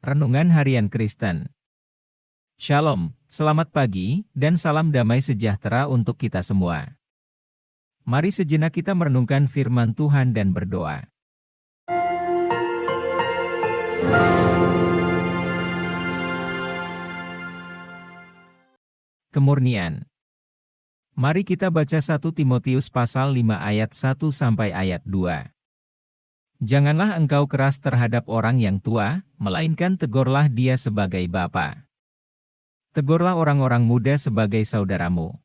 Renungan Harian Kristen. Shalom, selamat pagi, dan salam damai sejahtera untuk kita semua. Mari sejenak kita merenungkan firman Tuhan dan berdoa. Kemurnian. Mari kita baca 1 Timotius pasal 5 ayat 1 sampai ayat 2. Janganlah engkau keras terhadap orang yang tua, melainkan tegurlah dia sebagai bapa. Tegurlah orang-orang muda sebagai saudaramu.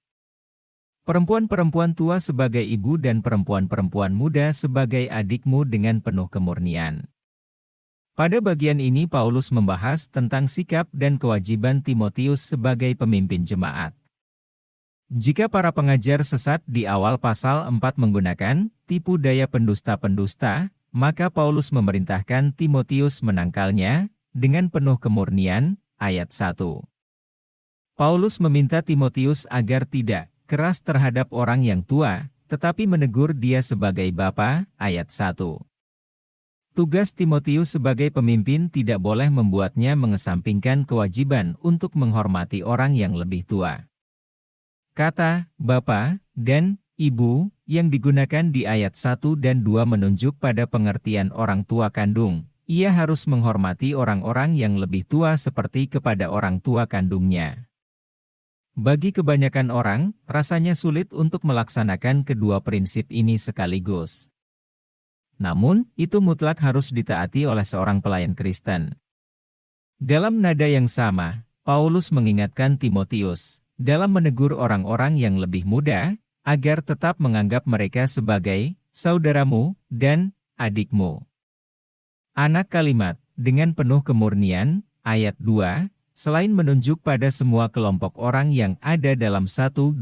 Perempuan-perempuan tua sebagai ibu dan perempuan-perempuan muda sebagai adikmu dengan penuh kemurnian. Pada bagian ini Paulus membahas tentang sikap dan kewajiban Timotius sebagai pemimpin jemaat. Jika para pengajar sesat di awal pasal 4 menggunakan tipu daya pendusta-pendusta, maka Paulus memerintahkan Timotius menangkalnya dengan penuh kemurnian, ayat 1. Paulus meminta Timotius agar tidak keras terhadap orang yang tua, tetapi menegur dia sebagai bapa, ayat 1. Tugas Timotius sebagai pemimpin tidak boleh membuatnya mengesampingkan kewajiban untuk menghormati orang yang lebih tua. Kata bapa dan ibu yang digunakan di ayat 1 dan 2 menunjuk pada pengertian orang tua kandung. Ia harus menghormati orang-orang yang lebih tua seperti kepada orang tua kandungnya. Bagi kebanyakan orang, rasanya sulit untuk melaksanakan kedua prinsip ini sekaligus. Namun, itu mutlak harus ditaati oleh seorang pelayan Kristen. Dalam nada yang sama, Paulus mengingatkan Timotius dalam menegur orang-orang yang lebih muda, agar tetap menganggap mereka sebagai saudaramu dan adikmu. Anak kalimat, dengan penuh kemurnian, ayat 2, selain menunjuk pada semua kelompok orang yang ada dalam 1-2,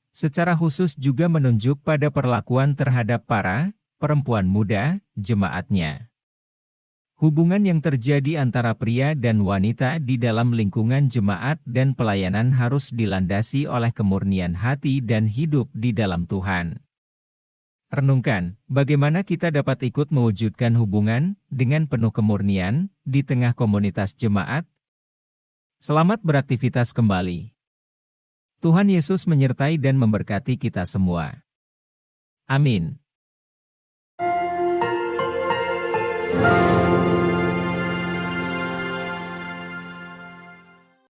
secara khusus juga menunjuk pada perlakuan terhadap para perempuan muda, jemaatnya. Hubungan yang terjadi antara pria dan wanita di dalam lingkungan jemaat dan pelayanan harus dilandasi oleh kemurnian hati dan hidup di dalam Tuhan. Renungkan, bagaimana kita dapat ikut mewujudkan hubungan dengan penuh kemurnian di tengah komunitas jemaat? Selamat beraktivitas kembali. Tuhan Yesus menyertai dan memberkati kita semua. Amin.